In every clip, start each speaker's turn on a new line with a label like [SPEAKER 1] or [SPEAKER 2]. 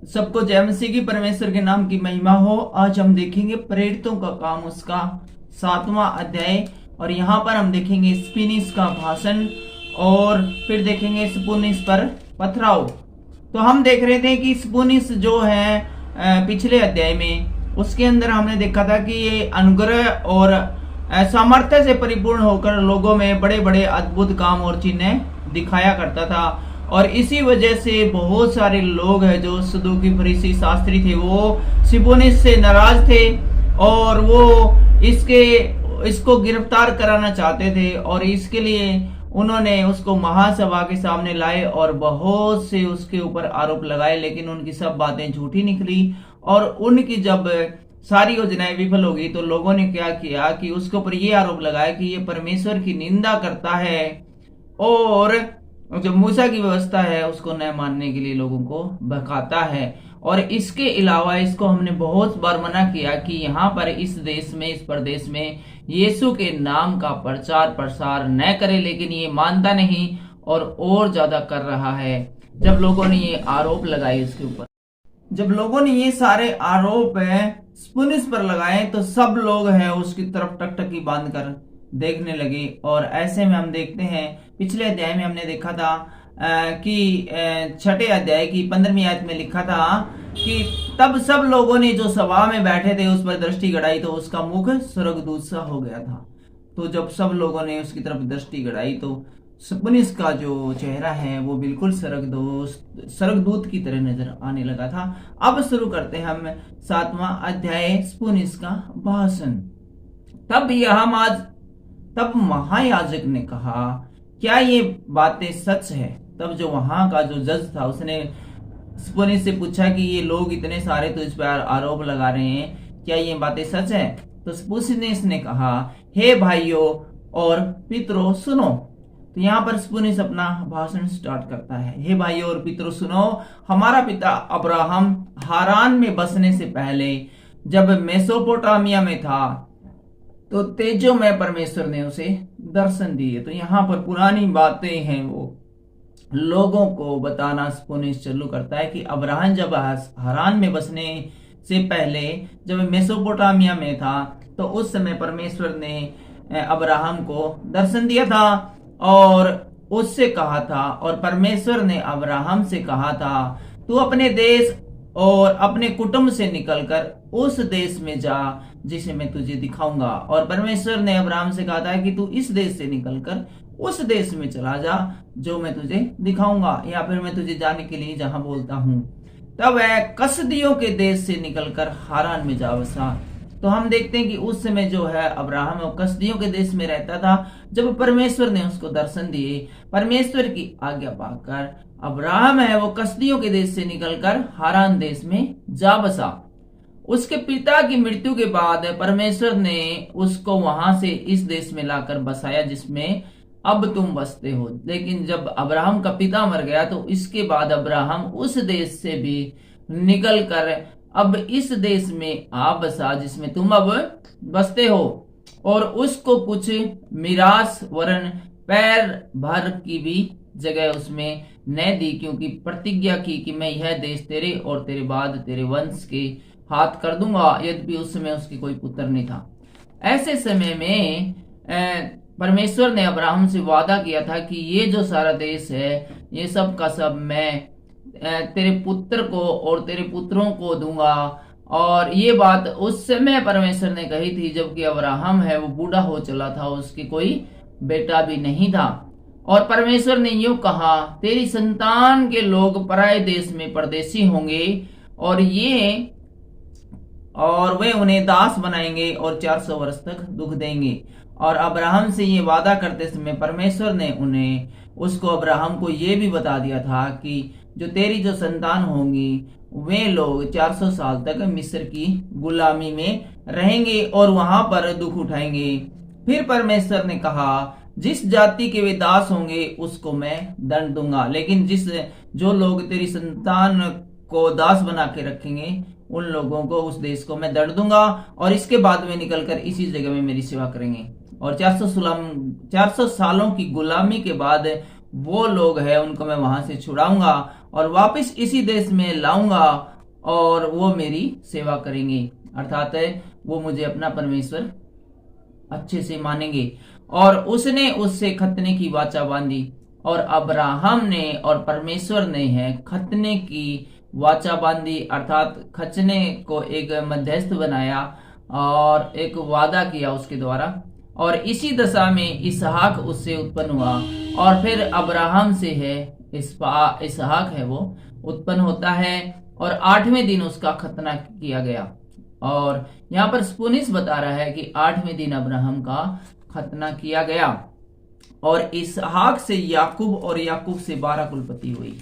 [SPEAKER 1] सबको जय मसीह की, परमेश्वर के नाम की महिमा हो। आज हम देखेंगे प्रेरितों का काम, उसका 7वां अध्याय। और यहाँ पर हम देखेंगे स्पिनिस का भाषण और फिर देखेंगे स्पुनिस पर पथराव। तो हम देख रहे थे कि स्पुनिस जो है पिछले अध्याय में, उसके अंदर हमने देखा था कि ये अनुग्रह और सामर्थ्य से परिपूर्ण होकर लोगों में बड़े बड़े अद्भुत काम और चिन्ह दिखाया करता था। और इसी वजह से बहुत सारे लोग हैं जो सदूकी फरीसी शास्त्री थे, वो स्पुनिस से नाराज थे और वो इसको गिरफ्तार कराना चाहते थे। और इसके लिए उन्होंने उसको महासभा के सामने लाए और बहुत से उसके ऊपर आरोप लगाए, लेकिन उनकी सब बातें झूठी निकली। और उनकी जब सारी योजनाएं विफल हो गई तो लोगों ने क्या किया कि उसके ऊपर ये आरोप लगाया कि ये परमेश्वर की निंदा करता है और जो मूसा की व्यवस्था है उसको न मानने के लिए लोगों को बहकाता है। और इसके अलावा इसको हमने बहुत बार मना किया कि यहाँ पर इस देश में, इस प्रदेश में यीशु के नाम का प्रचार प्रसार न करे, लेकिन ये मानता नहीं और ज्यादा कर रहा है। जब लोगों ने ये आरोप लगाए इसके ऊपर, जब लोगों ने ये सारे आरोप स्पुनिस पर लगाए तो सब लोग हैं उसकी तरफ टकटकी बांध कर देखने लगे। और ऐसे में हम देखते हैं पिछले अध्याय में हमने देखा था कि 6ठे अध्याय की 15वीं आयत में लिखा था कि तब सब लोगों ने जो सभा में बैठे थे उस पर दृष्टि गड़ाई तो उसका मुख स्वर्गदूत सा हो गया था। तो जब सब लोगों ने उसकी तरफ दृष्टि गड़ाई तो स्पुनिस का जो चेहरा है वो बिल्कुल स्वर्गदूत की तरह नजर आने लगा था। अब शुरू करते हैं हम 7वां अध्याय स्पुनिस का भाषण। तब महायाजक ने कहा, क्या ये बातें सच है? तब जो वहां का जो जज था उसने स्पुनिस से पूछा कि ये लोग इतने सारे तो इस पर आरोप लगा रहे हैं, क्या ये बातें सच है? तो स्पुनिस ने कहा, हे भाइयों और पितरों सुनो। तो यहाँ पर स्पुनिस अपना भाषण स्टार्ट करता है, हे भाइयों और पितरों सुनो, हमारा पिता अब्राहम हारान में बसने से पहले जब मेसोपोटामिया में था तो तेजो में परमेश्वर ने उसे दर्शन दिए। तो यहाँ पर पुरानी बातें हैं वो लोगों को बताना स्पुनिस चालू करता है कि अब्राहम जब हारान में बसने से पहले जब मेसोपोटामिया में था तो उस समय परमेश्वर ने अब्राहम को दर्शन दिया था और उससे कहा था, और परमेश्वर ने अब्राहम से कहा था, तू अपने देश और अपने कुटुंब से निकलकर उस देश में जा जिसे मैं तुझे दिखाऊंगा। और परमेश्वर ने अब्राहम से कहा था कि तू इस देश से निकलकर उस देश में चला जा जो मैं तुझे दिखाऊंगा, या फिर मैं तुझे जाने के लिए जहां बोलता हूं। तब वह कसदियों के देश से निकलकर हारान में जा बसा। तो हम देखते हैं कि उस समय जो है अब्राहम कसदियों के देश में रहता था। जब परमेश्वर ने उसको दर्शन दिए, परमेश्वर की आज्ञा पाकर अब्राहम है वो कसदियों के देश से निकलकर हारान देश में जा बसा। उसके पिता की मृत्यु के बाद परमेश्वर ने उसको वहां से इस देश में लाकर बसाया जिसमें अब तुम बसते हो। लेकिन जब अब्राहम का पिता मर गया तो इसके बाद अब्राहम उस देश से भी निकलकर अब इस देश में आ बसा जिसमें तुम अब बसते हो। और उसको कुछ मिरास वरन पैर भर की भी जगह उसमें न दी, क्योंकि प्रतिज्ञा की कि मैं यह देश तेरे और तेरे बाद तेरे वंश के हाथ कर दूंगा। यद्यपि उस समय उसकी कोई पुत्र नहीं था। ऐसे समय में परमेश्वर ने अब्राहम से वादा किया था कि ये जो सारा देश है ये सब का सब मैं तेरे पुत्र को और तेरे पुत्रों को दूंगा। और ये बात उस समय परमेश्वर ने कही थी जबकि अब्राहम है वो बूढ़ा हो चला था, उसकी कोई बेटा भी नहीं था। और परमेश्वर ने यूं कहा, तेरी संतान के लोग पराये देश में परदेशी होंगे और वे उन्हें दास बनाएंगे और 400 वर्ष तक दुख देंगे। और अब्राहम से ये वादा करते समय परमेश्वर ने उसको अब्राहम को ये भी बता दिया था कि जो तेरी जो संतान होंगी वे लोग 400 साल तक मिस्र की गुलामी में रहेंगे और वहां पर दुख उठाएंगे। फिर परमेश्वर ने कहा, जिस जाति के वे दास होंगे उसको मैं दंड दूंगा, लेकिन जो लोग तेरी संतान को दास बना के रखेंगे उन लोगों को, उस देश को मैं दंड दूंगा और इसके बाद वे निकलकर इसी जगह में मेरी सेवा करेंगे। और 400 सालों की गुलामी के बाद वो लोग हैं उनको मैं वहां से छुड़ाऊंगा और वापस इसी देश में लाऊंगा और वो मेरी सेवा करेंगे, अर्थात वो मुझे अपना परमेश्वर अच्छे से मानेंगे। और उसने उससे खतने की वाचा बांधी और अब्राहम ने और परमेश्वर ने है खतने की वाचा बांधी, अर्थात खचने को एक मध्यस्थ बनाया और एक वादा किया उसके द्वारा। और इसी दशा में इसहाक उससे उत्पन्न हुआ और फिर अब्राहम से है इसहाक है वो उत्पन्न होता है और 8वें दिन उसका खतना किया गया। और यहाँ पर स्पुनिस बता रहा है कि 8वें दिन अब्राहम का खतना किया गया और इसहाक से याकूब और याकूब से 12 कुलपति हुई।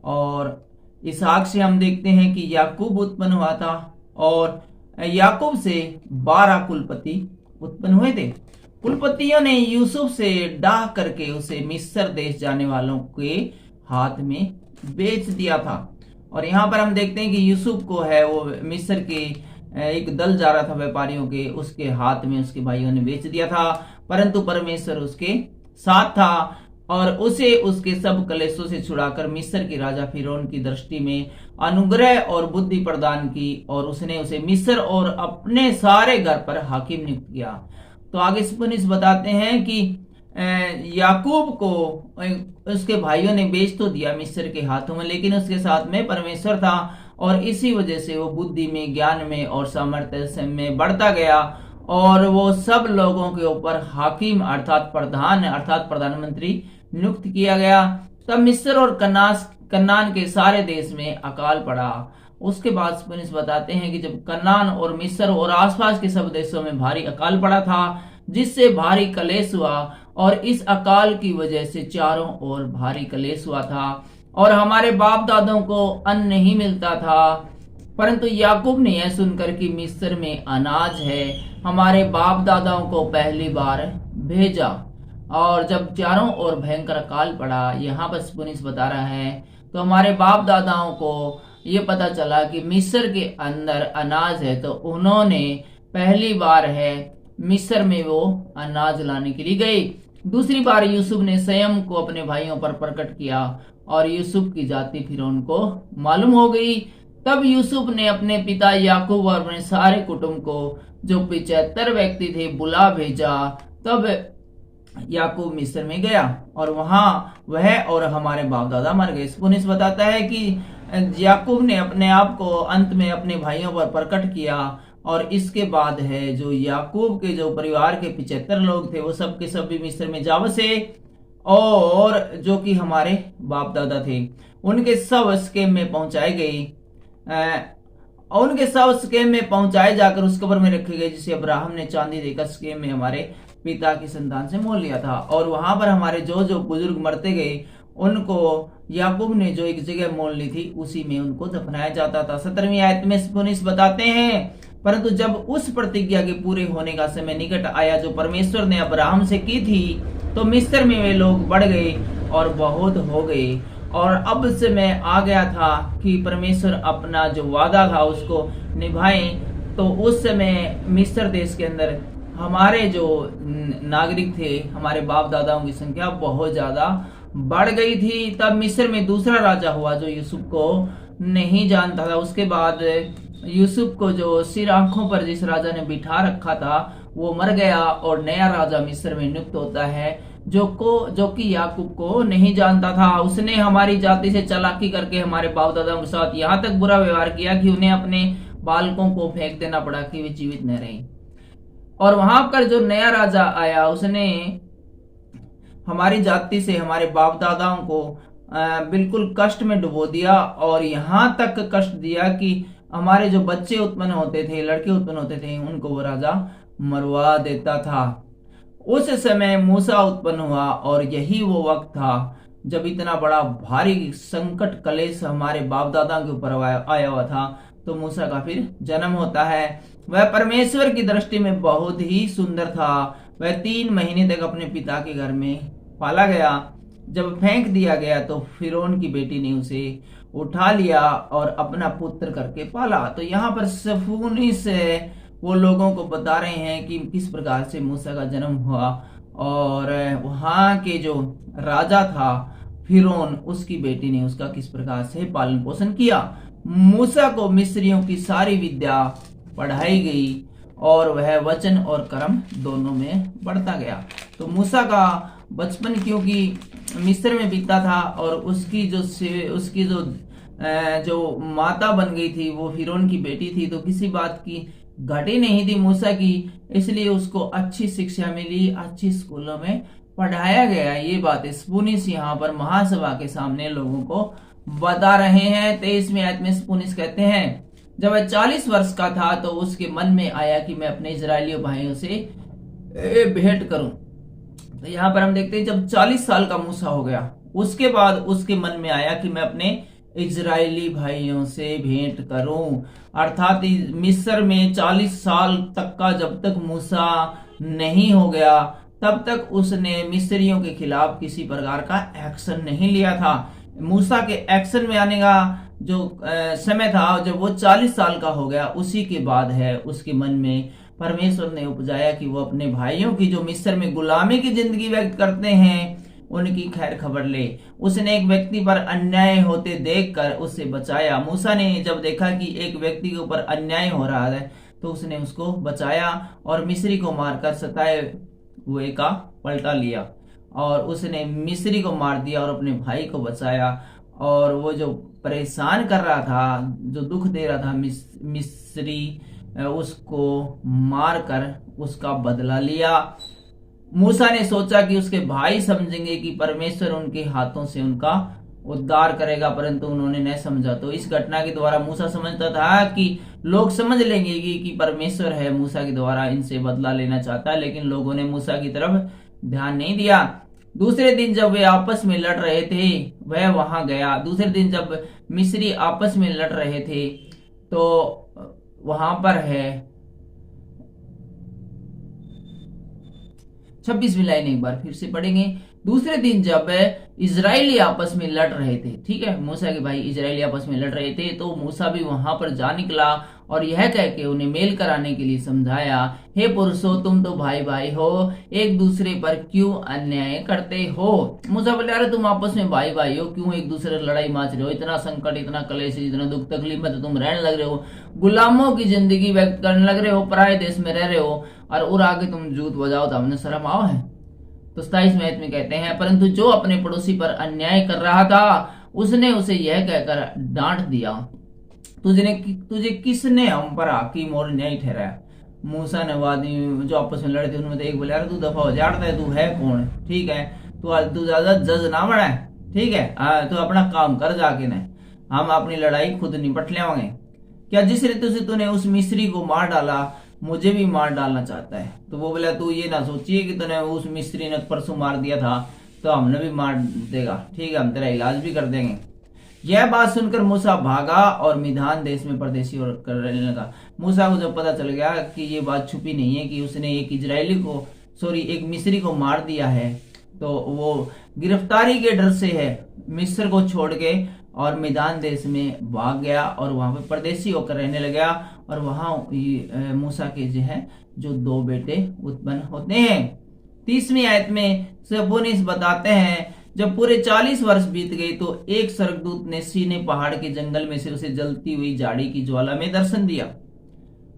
[SPEAKER 1] और इसहाक से हम देखते हैं कि याकूब उत्पन्न हुआ था और याकूब से 12 कुलपति उत्पन्न हुए थे। कुलपतियों ने यूसुफ से डाह करके उसे मिस्र देश जाने वालों के हाथ में बेच दिया था। और यहाँ पर हम देखते हैं कि यूसुफ को है वो मिस्र के एक दल जा रहा था व्यापारियों के, उसके हाथ में उसके भाइयों ने बेच दिया था, परंतु परमेश्वर उसके साथ था और उसे उसके सब कलेशों से छुड़ाकर मिस्र के राजा फिरौन की दृष्टि में अनुग्रह और बुद्धि प्रदान की और उसने उसे मिस्र और अपने सारे घर पर हाकिम नियुक्त किया। तो आगे स्पुनिस बताते हैं कि याकूब को उसके भाइयों ने बेच तो दिया मिस्र के हाथों में, लेकिन उसके साथ में परमेश्वर था और इसी वजह से वो बुद्धि में, ज्ञान में और सामर्थ्य में बढ़ता गया और वो सब लोगों के ऊपर हाकिम अर्थात प्रधान अर्थात प्रधानमंत्री नियुक्त किया गया। तब मिस्र और कनान के सारे देश में अकाल पड़ा। उसके बाद स्पुनिस बताते हैं कि जब कनान और मिस्र और आसपास के सब देशों में भारी अकाल पड़ा था जिससे भारी कलेश हुआ और इस अकाल की वजह से चारों ओर भारी कलेश हुआ था और हमारे बाप दादों को अन्न नहीं मिलता था। परंतु याकूब ने यह सुनकर कि मिस्र में अनाज है हमारे बाप दादाओं को पहली बार भेजा। और जब चारों ओर भयंकर अकाल पड़ा, यहाँ पर स्पुनिस बता रहा है, तो हमारे बाप दादाओं को ये पता चला कि मिस्र के अंदर अनाज है, तो उन्होंने पहली बार है मिस्र में वो अनाज लाने के लिए गए। दूसरी बार यूसुफ ने स्वयं को अपने भाइयों पर प्रकट किया और यूसुफ की जाति फिर उनको मालूम हो गई। तब यूसुफ ने अपने पिता याकूब और अपने सारे कुटुंब को जो 75 व्यक्ति थे बुला भेजा। तब याकूब मिस्र में गया और वहां वह और हमारे बाप दादा मर गए। स्पुनिस बताता है कि याकूब ने अपने आप को अंत में अपने भाइयों पर प्रकट किया और इसके बाद है जो याकूब के जो परिवार के 75 लोग थे वो सब के सब भी मिस्र में जा बसे और जो कि हमारे बाप दादा थे उनके सब स्केम में पहुंचाए गए उनके सब स्केम में पहुंचाए जाकर उस कब्र में रखे गए जिसे अब्राहम ने चांदी देकर स्केम में हमारे पिता की संतान से मोल लिया था। और वहां पर हमारे जो जो बुजुर्ग मरते गए उनको याकूब ने जो एक जगह मोल ली थी उसी में उनको दफनाया जाता था। 17वीं आयत में स्पुनिस बताते हैं, परंतु जब उस प्रतिज्ञा के पूरे होने का समय निकट आया जो परमेश्वर ने अब्राहम से की थी, तो मिस्र में वे लोग बढ़ गए और बहुत हो गए और अब समय आ गया था कि परमेश्वर अपना जो वादा था उसको निभाएं। तो उस समय मिस्र देश के अंदर हमारे जो नागरिक थे, हमारे बाप दादाओं की संख्या बहुत ज्यादा बढ़ गई थी। तब मिस्र में दूसरा राजा हुआ जो यूसुफ को नहीं जानता था। उसके बाद यूसुफ को जो सिर आंखों पर जिस राजा ने बिठा रखा था वो मर गया और नया राजा मिस्र में नियुक्त होता है जो कि याकूब को नहीं जानता था। उसने हमारी जाति से चालाकी करके हमारे बाप दादाओं के साथ यहाँ तक बुरा व्यवहार किया कि उन्हें अपने बालकों को फेंक देना पड़ा कि वे जीवित न रहे। और वहां पर जो नया राजा आया उसने हमारी जाति से हमारे बाप दादाओं को बिल्कुल कष्ट में डुबो दिया और यहाँ तक कष्ट दिया कि हमारे जो बच्चे उत्पन्न होते थे, लड़के उत्पन्न होते थे, उनको वो राजा मरवा देता था। उस समय मूसा उत्पन्न हुआ और यही वो वक्त था जब इतना बड़ा भारी संकट कलेश हमारे बाप दादा के ऊपर आया हुआ था। तो मूसा का फिर जन्म होता है। वह परमेश्वर की दृष्टि में बहुत ही सुंदर था। वह 3 महीने तक अपने पिता के घर में पाला गया। जब फेंक दिया गया तो फिरौन की बेटी ने उसे उठा लिया और अपना पुत्र करके पाला। तो यहाँ पर स्पुनिस वो लोगों को बता रहे हैं कि किस प्रकार से मूसा का जन्म हुआ और वहाँ के जो राजा था फिरौन उसकी बेटी ने उसका किस प्रकार से पालन पोषण किया। मूसा को मिस्रियों की सारी विद्या पढ़ाई गई और वह वचन और कर्म दोनों में बढ़ता गया। तो मूसा का बचपन क्योंकि मिस्र में बीता था और उसकी जो माता बन गई थी वो फिरौन की बेटी थी, तो किसी बात की घटी नहीं थी मूसा की, इसलिए उसको अच्छी शिक्षा मिली, अच्छी स्कूलों में पढ़ाया गया। ये बातें स्पुनिस यहाँ पर महासभा के सामने लोगों को बता रहे हैं। 23वीं आयत में स्पुनिस कहते हैं, जब वह 40 वर्ष का था तो उसके मन में आया कि मैं अपने इजरायली भाइयों से भेंट करूं। तो यहाँ पर हम देखते हैं जब 40 साल का मूसा हो गया उसके बाद उसके मन में आया कि मैं अपने इजरायली भाइयों से भेंट करूं। अर्थात मिस्र में 40 साल तक का जब तक मूसा नहीं हो गया तब तक उसने मिस्रियों के खिलाफ किसी प्रकार का एक्शन नहीं लिया था। मूसा के एक्शन में आने का जो समय था जब वो 40 साल का हो गया, उसी के बाद है उसके मन में परमेश्वर ने उपजाया कि वो अपने भाइयों की जो मिस्र में गुलामी की जिंदगी व्यक्त करते हैं उनकी खैर खबर ले। उसने एक व्यक्ति पर अन्याय होते देखकर उसे बचाया। मूसा ने जब देखा कि एक व्यक्ति के ऊपर अन्याय हो रहा है तो उसने उसको बचाया और मिस्री को मारकर सताए हुए का पलटा लिया और उसने मिस्री को मार दिया और अपने भाई को बचाया। और वो जो परेशान कर रहा था, जो दुख दे रहा था मिस्री, उसको मारकर उसका बदला लिया। मूसा ने सोचा कि उसके भाई समझेंगे कि परमेश्वर उनके हाथों से उनका उद्धार करेगा, परंतु उन्होंने नहीं समझा। तो इस घटना के द्वारा मूसा समझता था कि लोग समझ लेंगे कि परमेश्वर है मूसा के द्वारा इनसे बदला लेना चाहता है, लेकिन लोगों ने मूसा की तरफ ध्यान नहीं दिया। दूसरे दिन जब वे आपस में लड़ रहे थे वह वहां गया। दूसरे दिन जब मिस्री आपस में लड़ रहे थे तो वहां पर है 26वीं लाइन एक बार फिर से पढ़ेंगे। दूसरे दिन जब इजरायली आपस में लड़ रहे थे, ठीक है, मूसा के भाई इजरायली आपस में लड़ रहे थे, तो मूसा भी वहां पर जा निकला और यह कह के उन्हें मेल कराने के लिए समझाया, हे पुरुषों तुम तो भाई भाई हो, एक दूसरे पर क्यों अन्याय करते हो। मूसा बोले, अरे तुम आपस में भाई भाई हो, क्यों एक दूसरे लड़ाई माच रहे हो, इतना संकट, इतना कलेश, इतना दुख तकलीफ में तो तुम रहने लग रहे हो, गुलामों की जिंदगी व्यक्त करने लग रहे हो, पराये देश में रह रहे हो और आगे तुम जूत बजाओ, तो हमने शर्म आओ है। तो 27वें आयत में कहते हैं, परंतु जो अपने पड़ोसी पर अन्याय कर रहा था उसने उसे यह कहकर डांट दिया, तुझे किसने हम पर हाकिम और न्याय ठहराया। मूसा ने आदमी जो आपस में लड़े थे उनमें एक बोले, अरे तू दफा हो जाता है, तू है कौन, ठीक है, तू ज्यादा जज ना बना, ठीक है, तू अपना काम कर जाके न, हम अपनी लड़ाई खुद निपट लेंगे। क्या जिस रीति से तूने उस मिस्री को मार डाला मुझे भी मार डालना चाहता है। तो वो बोला, तू ये ना सोचिए कि तूने उस मिस्त्री ने परसों मार दिया था तो हमने भी मार देगा, ठीक है, हम तेरा इलाज भी कर देंगे। यह बात सुनकर मूसा भागा और मिधान देश में परदेशी और करने लगा। मूसा को जब पता चल गया कि ये बात छुपी नहीं है कि उसने एक मिस्री को मार दिया है, तो वो गिरफ्तारी के डर से है मिस्र को छोड़ के और मिधान देश में भाग गया और वहां पे परदेशी होकर रहने लगा। और वहां मूसा के जो 2 बेटे उत्पन्न होते हैं। 30वीं आयत में स्पुनिस बताते हैं, जब पूरे 40 वर्ष बीत गए तो एक स्वर्गदूत ने सीने पहाड़ के जंगल में से उसे जलती हुई झाड़ी की ज्वाला में दर्शन दिया।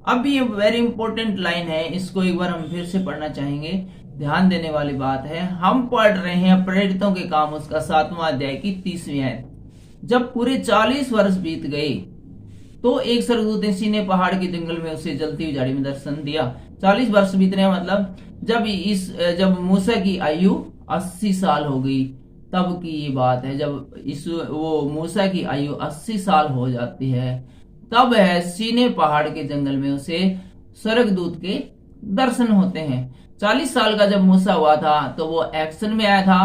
[SPEAKER 1] अब ये वेरी इंपॉर्टेंट लाइन है, इसको एक बार हम फिर से पढ़ना चाहेंगे, ध्यान देने वाली बात है। हम पढ़ रहे हैं प्रेरितों के काम उसका 7वां अध्याय की 30वीं आयत। जब पूरे 40 वर्ष बीत गए तो एक स्वर्गदूत ने सीने पहाड़ के जंगल में उसे जलती हुई झाड़ी में दर्शन दिया। 40 वर्ष बीतने मतलब जब मूसा की आयु 80 साल हो गई तब की ये बात है। जब वो मूसा की आयु 80 साल हो जाती है तब है सीने पहाड़ के जंगल में उसे स्वर्गदूत के दर्शन होते हैं। 40 साल का जब मूसा हुआ था तो वो एक्शन में आया था,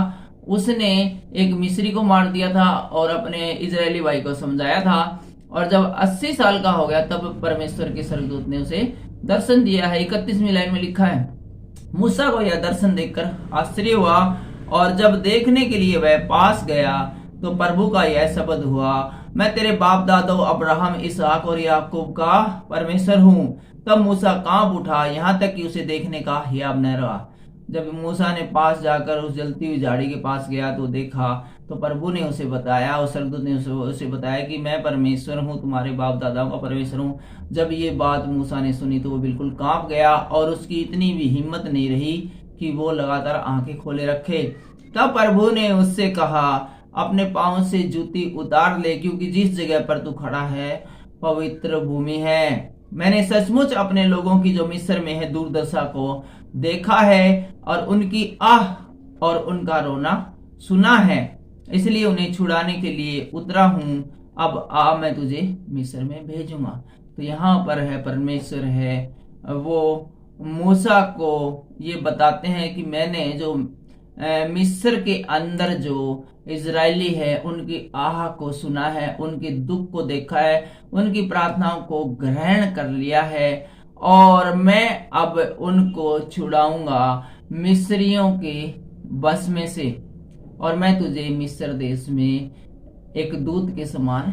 [SPEAKER 1] उसने एक मिस्री को मार दिया था और अपने इजरायली भाई को समझाया था। और जब 80 साल का हो गया तब परमेश्वर के स्वर्गदूत ने उसे दर्शन दिया है। 31वीं लाइन में लिखा है, मूसा को यह दर्शन देखकर आश्चर्य हुआ और जब देखने के लिए वह पास गया तो प्रभु का यह शब्द हुआ, मैं तेरे बाप दादों अब्राहम, इसहाक और याकूब का परमेश्वर हूँ। तब मूसा कांप उठा, यहाँ तक कि उसे देखने का हियाब न रहा। जब मूसा ने पास जाकर उस जलती हुई झाड़ी के पास गया तो देखा तो प्रभु ने उसे बताया, और स्वर्गदूत ने उसे बताया कि मैं परमेश्वर हूँ, तुम्हारे बाप दादाओं का परमेश्वर हूँ। जब ये बात मूसा ने सुनी तो वो बिल्कुल कांप गया और उसकी इतनी भी हिम्मत नहीं रही कि वो लगातार आंखें खोले रखे। तब प्रभु ने उससे कहा, अपने पांव से जूती उतार ले, क्योंकि जिस जगह पर तू खड़ा है पवित्र भूमि है। मैंने सचमुच अपने लोगों की जो मिस्र में है दुर्दशा को देखा है और उनकी आह और उनका रोना सुना है, इसलिए उन्हें छुड़ाने के लिए उतरा हूं। अब आ, मैं तुझे मिस्र में भेजूंगा। तो यहाँ पर है परमेश्वर है वो मूसा को ये बताते हैं कि मैंने जो मिस्र के अंदर जो इजरायली है उनकी आह को सुना है, उनके दुख को देखा है, उनकी प्रार्थनाओं को ग्रहण कर लिया है, और मैं अब उनको छुड़ाऊंगा मिस्रियों के बस में से, और मैं तुझे मिस्र देश में एक दूत के समान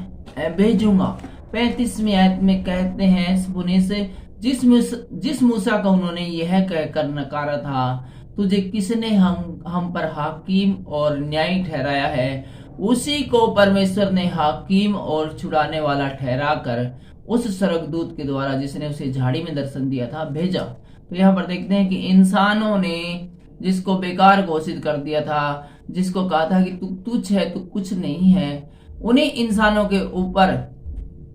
[SPEAKER 1] भेजूंगा। 35वीं आयत में कहते हैं पुणे से, जिस मूसा का उन्होंने यह कहकर नकारा था, तुझे किसने हम पर हाकिम और न्यायी ठहराया है, उसी को परमेश्वर ने हाकिम और छुड़ाने वाला ठहरा कर उस स्वर्गदूत के द्वारा जिसने उसे झाड़ी में दर्शन दिया था भेजा। तो यहाँ पर देखते हैं कि इंसानों ने जिसको बेकार घोषित कर दिया था, जिसको कहा था कि तू तुच्छ है, तू कुछ नहीं है, उन्हीं इंसानों के ऊपर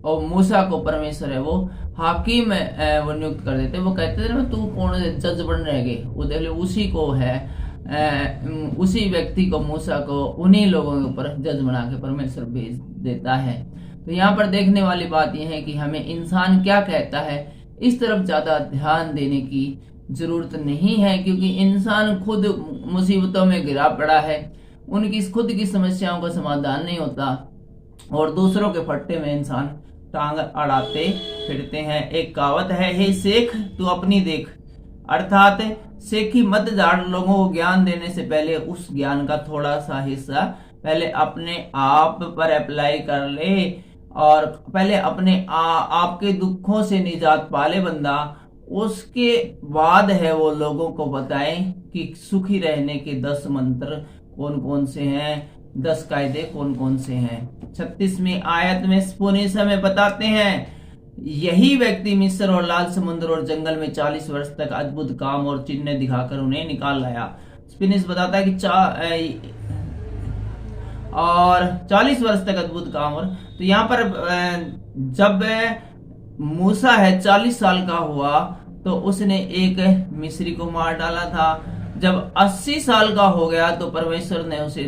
[SPEAKER 1] और मूसा को परमेश्वर है वो हाकिम वो नियुक्त कर देते। वो कहते थे ना, तू कौन जज बन रहेगे, उसी को है उसी व्यक्ति को, मूसा को, उन्हीं लोगों के ऊपर जज बना के परमेश्वर भेज देता है। तो यहाँ पर देखने वाली बात यह है कि हमें इंसान क्या कहता है इस तरफ ज्यादा ध्यान देने की जरूरत नहीं है, क्योंकि इंसान खुद मुसीबतों में घिरा पड़ा है, उनकी खुद की समस्याओं का समाधान नहीं होता और दूसरों के फट्टे में इंसान टांग अड़ाते फिरते हैं। एक कहावत है, हे शेख तू अपनी देख, अर्थात शेखी मत झाड़, लोगों को ज्ञान देने से पहले उस ज्ञान का थोड़ा सा हिस्सा पहले अपने आप पर अप्लाई कर ले, और पहले अपने आपके दुखों से निजात पाले बंदा, उसके बाद है वो लोगों को बताए कि सुखी रहने के 10 मंत्र कौन कौन से हैं, 10 कायदे कौन कौन से हैं। 36वीं आयत में स्पुनिस में बताते हैं, यही व्यक्ति मिस्र और लाल समुद्र और जंगल में 40 वर्ष तक अद्भुत काम और चिन्ह दिखाकर उन्हें निकाल लाया। स्पिनिस बताता है कि और 40 वर्ष तक अद्भुत काम। और तो यहाँ पर जब मूसा है 40 साल का हुआ तो उसने एक मिस्री को मार डाला था। जब 80 साल का हो गया तो परमेश्वर ने उसे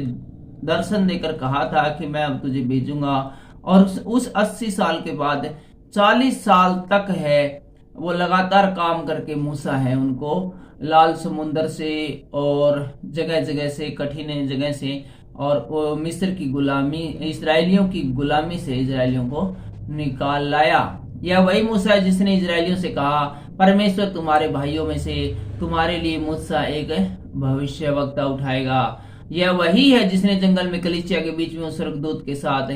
[SPEAKER 1] दर्शन देकर कहा था कि मैं अब तुझे भेजूंगा, और उस 80 साल के बाद 40 साल तक है वो लगातार काम करके मूसा है उनको लाल समुंदर से और जगह जगह से, कठिन जगह से, और वो मिस्र की गुलामी, इजरायलियों की गुलामी से इजरायलियों को निकाल लाया। यह वही मूसा है जिसने इजरायलियों से कहा, परमेश्वर तुम्हारे भाइयों में से तुम्हारे लिए मुझसे एक भविष्यवक्ता उठाएगा। यह वही है जिसने जंगल में कलीसिया के बीच में स्वर्गदूत के साथ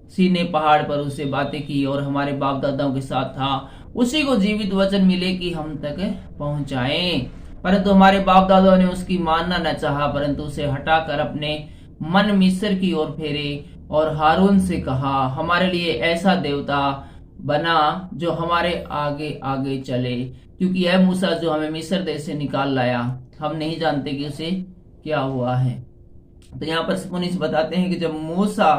[SPEAKER 1] सीने पहाड़ पर उससे बातें की और हमारे बाप दादाओं के साथ था। उसी को जीवित वचन मिले कि हम तक पहुंचाएं, परंतु हमारे बाप दादाओं ने उसकी मानना न चाहा, परंतु उसे हटाकर अपने मन मिस्र की ओर फेरे और हारून से कहा, हमारे लिए ऐसा देवता बना जो हमारे आगे आगे चले, क्योंकि यह मूसा जो हमें मिस्र देश से निकाल लाया, हम नहीं जानते कि उसे क्या हुआ है। तो यहाँ पर पुनीस बताते हैं कि जब मूसा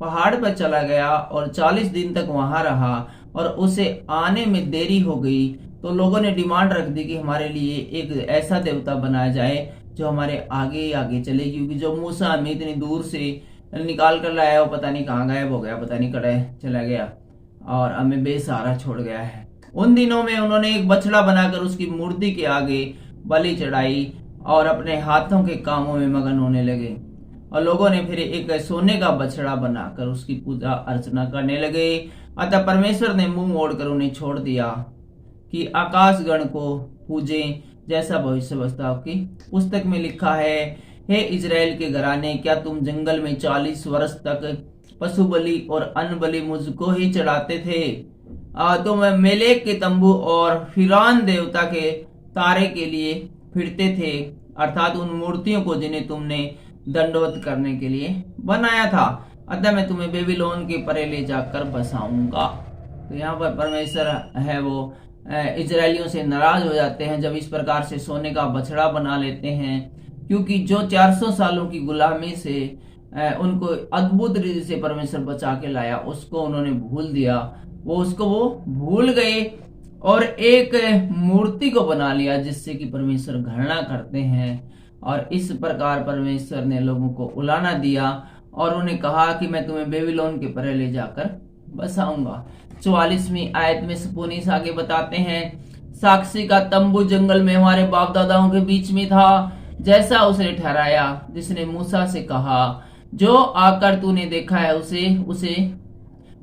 [SPEAKER 1] पहाड़ पर चला गया और 40 दिन तक वहां रहा और उसे आने में देरी हो गई, तो लोगों ने डिमांड रख दी कि हमारे लिए एक ऐसा देवता बनाया जाए जो हमारे आगे आगे चले, क्योंकि जो मूसा हमें इतनी दूर से निकाल कर लाया वो पता नहीं कहाँ गायब हो गया, पता नहीं कड़े चला गया और हमें बेसहारा छोड़ गया है। उन दिनों में उन्होंने एक बछड़ा बनाकर उसकी मूर्ति के आगे बलि चढ़ाई और अपने हाथों के कामों में मगन होने लगे, और लोगों ने फिर एक सोने का बछड़ा बनाकर उसकी पूजा अर्चना करने लगे। अतः परमेश्वर ने मुंह मोड़कर उन्हें छोड़ दिया कि आकाश गण को पूजें, जैसा भविष्यवक्ता की पुस्तक में लिखा है, हे इजराइल के घराने, क्या तुम जंगल में 40 वर्ष तक पशु बलि और अन्न बलि मुझको ही चढ़ाते थे? तुम मेलेक के तंबू और फिरौन देवता के तारे के लिए फिरते थे, अर्थात उन मूर्तियों को जिन्हें तुमने दंडवत करने के लिए बनाया था। अतः मैं तुम्हें बेबीलोन के परे ले जाकर बसाऊंगा। तो यहाँ पर परमेश्वर है वो इजरायलियों से नाराज हो जाते हैं जब इस प्रकार से सोने का बछड़ा बना लेते हैं, क्योंकि जो 400 सालों की गुलामी से उनको अद्भुत रीति से परमेश्वर बचा के लाया, उसको उन्होंने भूल दिया। वो भूल गए और एक मूर्ति को बना लिया जिससे कि परमेश्वर घृणा करते हैं। और इस प्रकार परमेश्वर ने लोगों को उलाना दिया और उन्हें कहा कि मैं तुम्हें बेबीलोन के परे ले जाकर बसाऊंगा। 44वीं आयत में स्पुनिस आगे बताते हैं, साक्षी का तंबू जंगल में हमारे बाप दादाओं के बीच में था, जैसा उसने ठहराया, जिसने मूसा से कहा, जो आकर तूने देखा है उसे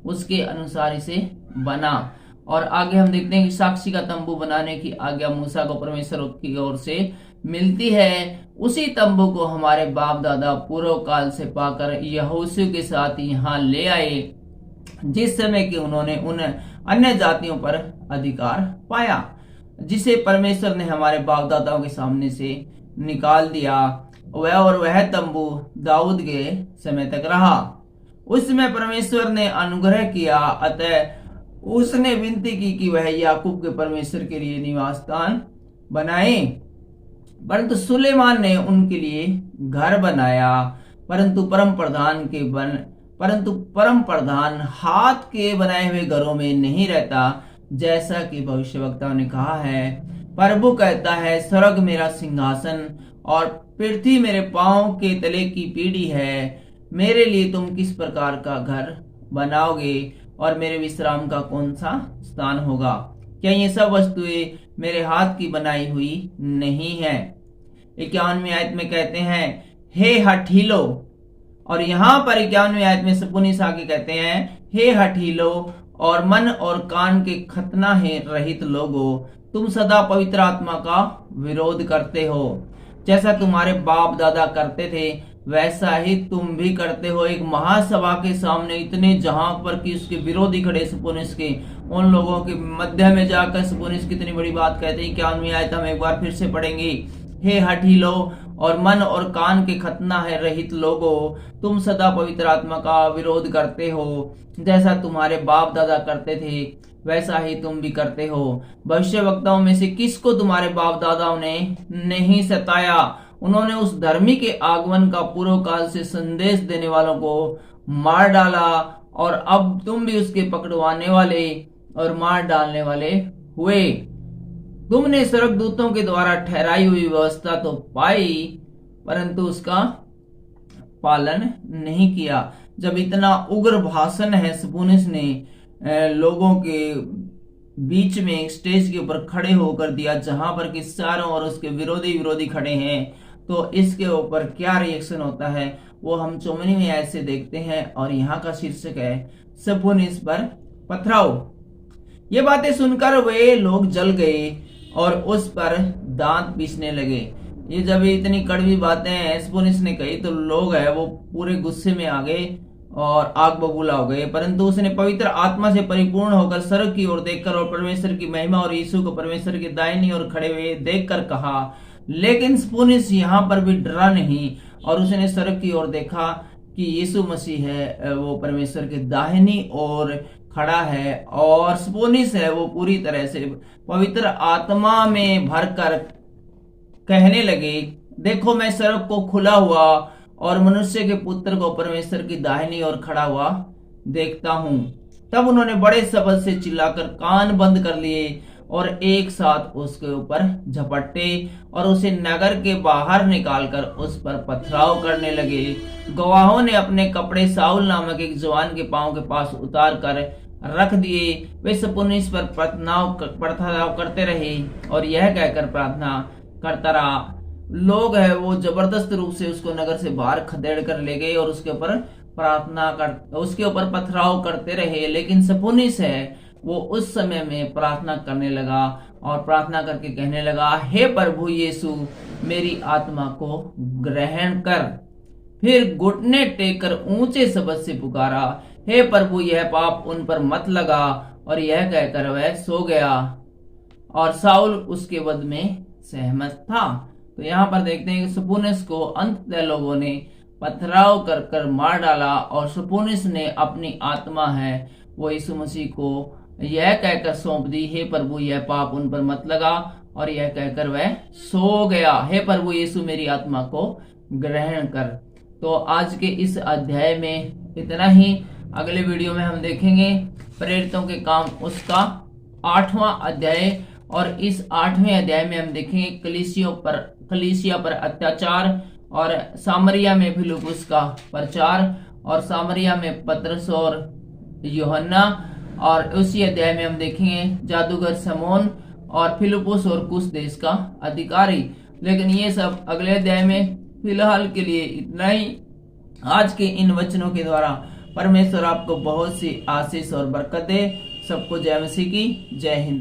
[SPEAKER 1] उसके अनुसार इसे बना। और आगे हम देखते हैं कि साक्षी का तंबू बनाने की आज्ञा मूसा को परमेश्वर की ओर से मिलती है। उसी तंबू को हमारे बाप दादा पूर्व काल से पाकर यहोशू के साथ यहाँ ले आए, जिस समय कि उन्होंने उन अन्य जातियों पर अधिकार पाया, जिसे परमेश्वर ने हमारे बाप दादाओं के सामने से निकाल दिया। वह तंबू दाऊद के समय तक रहा। उसमें परमेश्वर ने अनुग्रह किया, अतः उसने विनती की कि वह याकूब के परमेश्वर के लिए निवास स्थान बनाए। परंतु सुलेमान ने उनके लिए घर बनाया, परंतु परम प्रधान हाथ के बनाए हुए घरों में नहीं रहता, जैसा कि भविष्यवक्ताओं ने कहा है। प्रभु कहता है, स्वर्ग मेरा सिंहासन और पृथ्वी मेरे पांव के तले की पीढ़ी है। मेरे लिए तुम किस प्रकार का घर बनाओगे और मेरे विश्राम का कौन सा स्थान होगा? क्या ये सब वस्तुएं मेरे हाथ की बनाई हुई नहीं है? 51वीं आयत में कहते हैं, हे हठीलो। और यहाँ पर 51वीं आयत में स्पुनिस आगे कहते हैं, हे हठीलो और मन और कान के खतना है रहित लोगो, तुम सदा पवित्र आत्मा का विरोध करते हो। जैसा तुम्हारे बाप दादा करते थे वैसा ही तुम भी करते हो। एक महासभा के सामने इतने जहां पर कि उसके विरोधी खड़े स्पुनिस के, उन लोगों के मध्य में जाकर स्पुनिस कितनी बड़ी बात कहते हैं। 51वीं आयत हम एक बार फिर से पढ़ेंगे, हे हठीलो और मन और कान के खतना है रहित लोगो, तुम सदा पवित्र आत्मा का विरोध करते हो। जैसा तुम्हारे बाप दादा करते थे वैसा ही तुम भी करते हो। भविष्यवक्ताओं में से किसको तुम्हारे बाप दादाओं ने नहीं सताया? उन्होंने उस धर्मी के आगमन का पूर्व काल से संदेश देने वालों को मार डाला, और अब तुम भी उसके पकड़वाने वाले और मार डालने वाले हुए। तुमने स्वर्गदूतों के द्वारा ठहराई हुई व्यवस्था तो पाई, परंतु उसका पालन नहीं किया। जब इतना उग्र भाषण है स्पुनिस ने लोगों के बीच में एक स्टेज के ऊपर खड़े होकर दिया, जहां पर कि चारों और उसके विरोधी खड़े हैं, तो इसके ऊपर क्या रिएक्शन होता है वो हम 54वीं आयत से देखते हैं। और यहाँ का शीर्षक है, स्पुनिस पर पथराव। ये बातें सुनकर वे लोग जल गए और उस पर दांत पीसने लगे। ये जब इतनी कड़वी बातें स्पुनिस ने कही तो लोग है वो पूरे गुस्से में आ गए और आग बबूला हो गए। परंतु उसने पवित्र आत्मा से परिपूर्ण होकर स्वर्ग की ओर देखकर और परमेश्वर की महिमा और यीशु को परमेश्वर की दाहिनी ओर खड़े हुए देखकर कहा। लेकिन स्पुनिस यहाँ पर भी डरा नहीं, और उसने स्वर्ग की ओर देखा कि यीशु मसीह है वो परमेश्वर के दाहिनी ओर खड़ा है, और स्पुनिस है वो पूरी तरह से पवित्र आत्मा में भरकर कहने लगे, देखो मैं स्वर्ग को खुला हुआ और मनुष्य के पुत्र को परमेश्वर की दाहिनी ओर खड़ा हुआ देखता हूं। तब उन्होंने बड़े शब्द से चिल्लाकर कान बंद कर लिए और एक साथ उसके ऊपर झपटे और उसे नगर के बाहर निकालकर उस पर पथराव करने लगे। गवाहों ने अपने कपड़े साउल नामक एक जवान के पांव के पास उतार कर रख दिए। वे स्पुनिस पर पथराव करते रहे और यह कहकर प्रार्थना करता रहा। लोग है वो जबरदस्त रूप से उसको नगर से बाहर खदेड़ कर ले गए और उसके ऊपर पथराव करते रहे। लेकिन स्पुनिस है वो उस समय में प्रार्थना करने लगा और प्रार्थना करके कहने लगा, हे प्रभु यीशु मेरी आत्मा को ग्रहण कर। फिर घुटने टेक कर ऊंचे शब्द से पुकारा, हे प्रभु यह पाप उन पर मत लगा। और यह कहकर वह सो गया और साउल उसके वध में सहमत था। तो यहाँ पर देखते हैं कि स्पुनिस को अंततः लोगों ने पथराव कर कर मार डाला और सुपोनिस ने अपनी आत्मा है वो यीशु मसीह को यह कहकर सौंप दी, हे प्रभु यह पाप उन पर मत लगा, और यह कहकर वह सो गया। हे प्रभु यीशु मेरी आत्मा को ग्रहण कर। तो आज के इस अध्याय में इतना ही। अगले वीडियो में हम देखेंगे प्रेरितों के काम उसका 8वां अध्याय, और इस 8वें अध्याय में हम देखेंगे कलीसिया पर अत्याचार, और सामरिया में फिलिप्पुस का प्रचार, और सामरिया में पतरस और यूहन्ना, और उसी अध्याय में हम देखेंगे जादूगर समोन और फिलिप्पुस और कुछ देश का अधिकारी। लेकिन ये सब अगले अध्याय में। फिलहाल के लिए इतना ही। आज के इन वचनों के द्वारा परमेश्वर आपको बहुत सी आशीष और बरकत दे। सबको जय मसीह की जय हिंद।